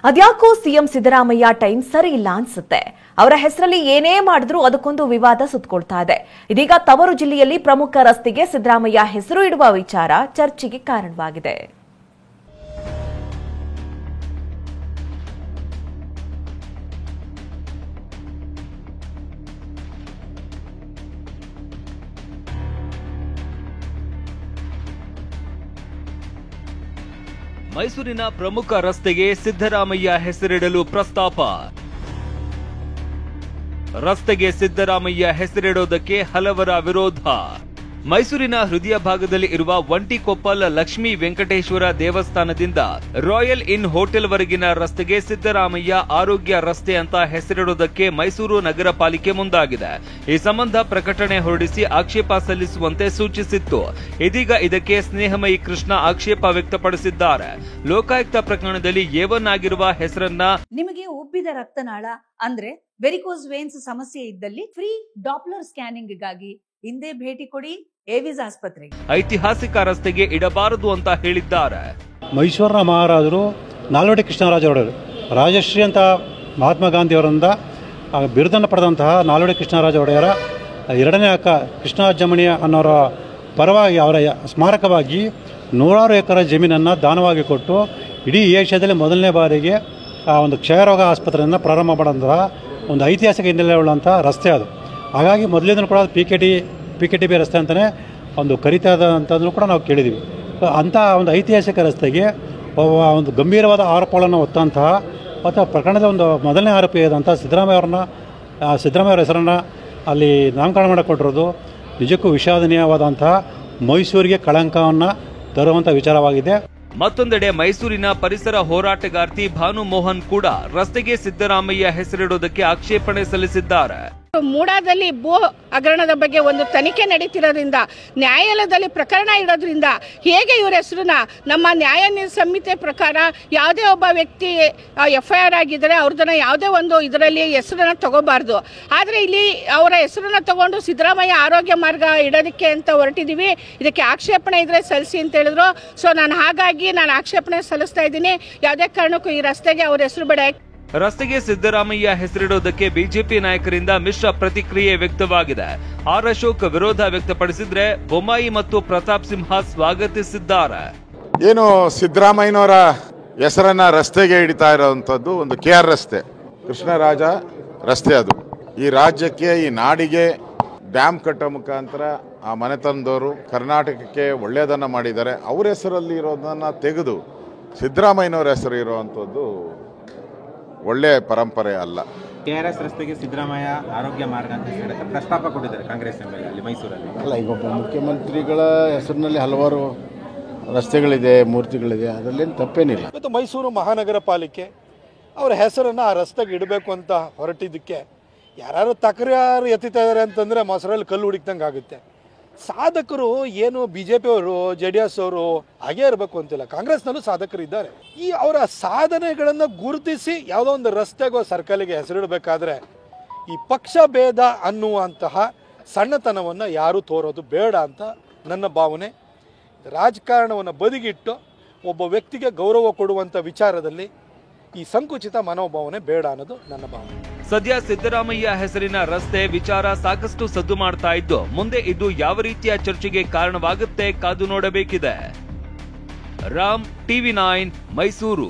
ಅದ್ಯಾಕೋ CM Siddaramaiah time ಸರಿ ಇಲ್ಲ ಅನ್ಸುತ್ತೆ. ಅವರ ಹೆಸರಲ್ಲಿ ಏನೇ ಮಾಡಿದ್ರೂ ಅದಕ್ಕೊಂದು ವಿವಾದ ಸುತ್ತಕೊಳ್ತಾ ಇದೆ. ಇದೀಗ ತವರು ಜಿಲ್ಲೆಯಲ್ಲಿ ಪ್ರಮುಖ ರಸ್ತೆಗೆ ಸಿದ್ದರಾಮಯ್ಯ ಹೆಸರು ಇಡುವ ವಿಚಾರ ಚರ್ಚೆಗೆ ಕಾರಣವಾಗಿದೆ. ಮೈಸೂರಿನ ಪ್ರಮುಖ ರಸ್ತೆಗೆ ಸಿದ್ದರಾಮಯ್ಯ ಹೆಸರಿಡಲು ಪ್ರಸ್ತಾಪ. ರಸ್ತೆಗೆ ಸಿದ್ದರಾಮಯ್ಯ ಹೆಸರಿಡೋದಕ್ಕೆ ಹಲವರ ವಿರೋಧ. ಮೈಸೂರಿನ ಹೃದಯ ಭಾಗದಲ್ಲಿ ಇರುವ ಒಂಟಿಕೊಪ್ಪಲ್ ಲಕ್ಷ್ಮೀ ವೆಂಕಟೇಶ್ವರ ದೇವಸ್ಥಾನದಿಂದ ರಾಯಲ್ ಇನ್ ಹೋಟೆಲ್ ವರೆಗಿನ ರಸ್ತೆಗೆ ಸಿದ್ದರಾಮಯ್ಯ ಆರೋಗ್ಯ ರಸ್ತೆ ಅಂತ ಹೆಸರಿಡೋದಕ್ಕೆ ಮೈಸೂರು ನಗರ ಪಾಲಿಕೆ ಮುಂದಾಗಿದೆ. ಈ ಸಂಬಂಧ ಪ್ರಕಟಣೆ ಹೊರಡಿಸಿ ಆಕ್ಷೇಪ ಸಲ್ಲಿಸುವಂತೆ ಸೂಚಿಸಿತ್ತು. ಇದೀಗ ಇದಕ್ಕೆ ಸ್ನೇಹಮಯಿ ಕೃಷ್ಣ ಆಕ್ಷೇಪ ವ್ಯಕ್ತಪಡಿಸಿದ್ದಾರೆ. ಲೋಕಾಯುಕ್ತ ಪ್ರಕರಣದಲ್ಲಿ A1 ಆಗಿರುವ ಹೆಸರನ್ನ ನಿಮಗೆ ಉಬ್ಬಿದ ರಕ್ತನಾಳ ಅಂದ್ರೆ ವೆರಿಕೋಸ್ ವೇನ್ಸ್ ಸಮಸ್ಯೆ ಇದ್ದಲ್ಲಿ ಫ್ರೀ ಡಾಪ್ಲರ್ ಸ್ಕ್ಯಾನಿಂಗ್ ಗಾಗಿ ಹಿಂದೆ ಭೇಟಿ ಕೊಡಿ ಏವಿಸ್ ಆಸ್ಪತ್ರೆಗೆ. ಐತಿಹಾಸಿಕ ರಸ್ತೆಗೆ ಇಡಬಾರದು ಅಂತ ಹೇಳಿದ್ದಾರೆ. ಮೈಸೂರಿನ ಮಹಾರಾಜರು ನಾಲ್ವಡಿ ಕೃಷ್ಣರಾಜ ಒಡೆಯರು ರಾಜಶ್ರೀ ಅಂತ ಮಹಾತ್ಮ ಗಾಂಧಿ ಅವರಿಂದ ಬಿರುದನ್ನು ಪಡೆದಂತಹ ನಾಲ್ವಡಿ ಕೃಷ್ಣರಾಜ ಒಡೆಯರ ಎರಡನೇ ಅಕ್ಕ ಕೃಷ್ಣಾಜಮಣಿ ಅನ್ನೋರ ಪರವಾಗಿ ಅವರ ಸ್ಮಾರಕವಾಗಿ 100 ಎಕರೆ ಜಮೀನನ್ನು ದಾನವಾಗಿ ಕೊಟ್ಟು ಇಡೀ ಏಷ್ಯಾದಲ್ಲಿ ಮೊದಲನೇ ಬಾರಿಗೆ ಒಂದು ಕ್ಷಯರೋಗ ಆಸ್ಪತ್ರೆಯನ್ನು ಪ್ರಾರಂಭ ಮಾಡಿದಂತಹ ಒಂದು ಐತಿಹಾಸಿಕ ಹಿನ್ನೆಲೆ ಉಳ್ಳಂಥ ರಸ್ತೆ ಅದು. ಹಾಗಾಗಿ ಮೊದಲಿಂದಲೂ ಕೂಡ PKTB ರಸ್ತೆ ಅಂತಲೇ ಒಂದು ಕರೀತಾದಂಥದ್ದನ್ನು ಕೂಡ ನಾವು ಕೇಳಿದ್ದೀವಿ. ಅಂಥ ಒಂದು ಐತಿಹಾಸಿಕ ರಸ್ತೆಗೆ ಒಂದು ಗಂಭೀರವಾದ ಆರೋಪಗಳನ್ನು ಹೊತ್ತಂತಹ ಮತ್ತು ಪ್ರಕರಣದ ಒಂದು ಮೊದಲನೇ ಆರೋಪಿಯಾದಂಥ ಸಿದ್ದರಾಮಯ್ಯ ಅವರ ಹೆಸರನ್ನು ಅಲ್ಲಿ ನಾಮಕರಣ ಮಾಡಿಕೊಟ್ಟಿರೋದು ನಿಜಕ್ಕೂ ವಿಷಾದನೀಯವಾದಂತಹ ಮೈಸೂರಿಗೆ ಕಳಂಕವನ್ನು ತರುವಂಥ ವಿಚಾರವಾಗಿದೆ. ಮತ್ತೊಂದೆಡೆ ಮೈಸೂರಿನ ಪರಿಸರ ಹೋರಾಟಗಾರ್ತಿ ಭಾನು ಮೋಹನ್ ಕೂಡ ರಸ್ತೆಗೆ ಸಿದ್ದರಾಮಯ್ಯ ಹೆಸರಿಡೋದಕ್ಕೆ ಆಕ್ಷೇಪಣೆ ಸಲ್ಲಿಸಿದ್ದಾರೆ. ಮೂಡಾದಲ್ಲಿ ಭೂ ಹಗರಣದ ಬಗ್ಗೆ ಒಂದು ತನಿಖೆ ನಡೀತಿರೋದ್ರಿಂದ ನ್ಯಾಯಾಲಯದಲ್ಲಿ ಪ್ರಕರಣ ಇಡೋದ್ರಿಂದ ಹೇಗೆ ಇವರ ಹೆಸರನ್ನ ನಮ್ಮ ನ್ಯಾಯ ಸಂಹಿತೆ ಪ್ರಕಾರ ಯಾವುದೇ ಒಬ್ಬ ವ್ಯಕ್ತಿ FIR ಆಗಿದ್ದಾರೆ ಅವ್ರದನ್ನ ಯಾವುದೇ ಒಂದು ಇದರಲ್ಲಿ ಹೆಸರನ್ನ ತಗೋಬಾರ್ದು. ಆದರೆ ಇಲ್ಲಿ ಅವರ ಹೆಸರನ್ನ ತಗೊಂಡು ಸಿದ್ದರಾಮಯ್ಯ ಆರೋಗ್ಯ ಮಾರ್ಗ ಇಡೋದಕ್ಕೆ ಅಂತ ಹೊರಟಿದ್ದೀವಿ. ಇದಕ್ಕೆ ಆಕ್ಷೇಪಣೆ ಇದ್ರೆ ಸಲ್ಲಿಸಿ ಅಂತ ಹೇಳಿದ್ರು. ಸೊ ಹಾಗಾಗಿ ನಾನು ಆಕ್ಷೇಪಣೆ ಸಲ್ಲಿಸ್ತಾ ಇದ್ದೀನಿ. ಯಾವುದೇ ಕಾರಣಕ್ಕೂ ಈ ರಸ್ತೆಗೆ ಅವ್ರ ಹೆಸರು ಬೇಡ. ರಸ್ತೆಗೆ ಸಿದ್ದರಾಮಯ್ಯ ಹೆಸರಿಡೋದಕ್ಕೆ ಬಿಜೆಪಿ ನಾಯಕರಿಂದ ಮಿಶ್ರ ಪ್ರತಿಕ್ರಿಯೆ ವ್ಯಕ್ತವಾಗಿದೆ. ಆರ್ ಅಶೋಕ್ ವಿರೋಧ ವ್ಯಕ್ತಪಡಿಸಿದ್ರೆ ಬೊಮ್ಮಾಯಿ ಮತ್ತು ಪ್ರತಾಪ್ ಸಿಂಹ ಸ್ವಾಗತಿಸಿದ್ದಾರೆ. ಏನು ಸಿದ್ದರಾಮಯ್ಯನವರ ಹೆಸರನ್ನ ರಸ್ತೆಗೆ ಹಿಡಿತಾ ಇರೋವಂಥದ್ದು ಒಂದು KR ರಸ್ತೆ, ಕೃಷ್ಣರಾಜ ರಸ್ತೆ. ಅದು ಈ ರಾಜ್ಯಕ್ಕೆ, ಈ ನಾಡಿಗೆ ಡ್ಯಾಮ್ ಕಟ್ಟೋ ಮುಖಾಂತರ ಆ ಮನೆತನದವರು ಕರ್ನಾಟಕಕ್ಕೆ ಒಳ್ಳೆಯದನ್ನು ಮಾಡಿದ್ದಾರೆ. ಅವ್ರ ಹೆಸರಲ್ಲಿ ಇರೋದನ್ನ ತೆಗೆದು ಸಿದ್ದರಾಮಯ್ಯನವರ ಹೆಸರು ಇರುವಂಥದ್ದು ಒಳ್ಳೆಯ ಪರಂಪರೆ ಅಲ್ಲ. KRS ರಸ್ತೆಗೆ ಸಿದ್ದರಾಮಯ್ಯ ಆರೋಗ್ಯ ಮಾರ್ಗ ಅಂತ ಹೇಳಕ್ಕೆ ಪ್ರಸ್ತಾಪ ಕೊಟ್ಟಿದ್ದಾರೆ ಕಾಂಗ್ರೆಸ್ MLA ಅಲ್ಲಿ ಮೈಸೂರಲ್ಲಿ. ಅಲ್ಲ, ಈಗ ಒಬ್ಬ ಮುಖ್ಯಮಂತ್ರಿಗಳ ಹೆಸರಿನಲ್ಲಿ ಹಲವಾರು ರಸ್ತೆಗಳಿದೆ, ಮೂರ್ತಿಗಳಿದೆ, ಅದರಲ್ಲೇನು ತಪ್ಪೇನಿಲ್ಲ. ಮತ್ತು ಮೈಸೂರು ಮಹಾನಗರ ಪಾಲಿಕೆ ಅವರ ಹೆಸರನ್ನು ಆ ರಸ್ತೆಗೆ ಇಡಬೇಕು ಅಂತ ಹೊರಟಿದ್ದಕ್ಕೆ ಯಾರು ತಕರಾರು ಎತ್ತಿತಾ ಇದ್ದಾರೆ ಅಂತಂದರೆ ಮೊಸರಲ್ಲಿ ಕಲ್ಲು ಹುಡುಕ್ದಂಗೆ ಆಗುತ್ತೆ. ಸಾಧಕರು ಏನು BJP ಅವರು JDS ಅವರು ಹಾಗೇ ಇರಬೇಕು ಅಂತಿಲ್ಲ, ಕಾಂಗ್ರೆಸ್ನಲ್ಲೂ ಸಾಧಕರು ಇದ್ದಾರೆ. ಈ ಅವರ ಸಾಧನೆಗಳನ್ನು ಗುರುತಿಸಿ ಯಾವುದೋ ಒಂದು ರಸ್ತೆಗೋ ಸರ್ಕಲಿಗೆ ಹೆಸರಿಡಬೇಕಾದ್ರೆ ಈ ಪಕ್ಷ ಭೇದ ಅನ್ನುವಂತಹ ಸಣ್ಣತನವನ್ನು ಯಾರೂ ತೋರೋದು ಬೇಡ ಅಂತ ನನ್ನ ಭಾವನೆ. ರಾಜಕಾರಣವನ್ನು ಬದಿಗಿಟ್ಟು ಒಬ್ಬ ವ್ಯಕ್ತಿಗೆ ಗೌರವ ಕೊಡುವಂಥ ವಿಚಾರದಲ್ಲಿ ಈ ಸಂಕುಚಿತ ಮನೋಭಾವನೆ ಬೇಡ ಅನ್ನೋದು ನನ್ನ ಭಾವನೆ. ಸದ್ಯ ಸಿದ್ದರಾಮಯ್ಯ ಹೆಸರಿನ ರಸ್ತೆ ವಿಚಾರ ಸಾಕಷ್ಟು ಸದ್ದು ಮಾಡ್ತಾ ಇದ್ದು, ಮುಂದೆ ಇದು ಯಾವ ರೀತಿಯ ಚರ್ಚೆಗೆ ಕಾರಣವಾಗುತ್ತೆ ಕಾದು ನೋಡಬೇಕಿದೆ. ರಾಮ್, TV9 ಮೈಸೂರು.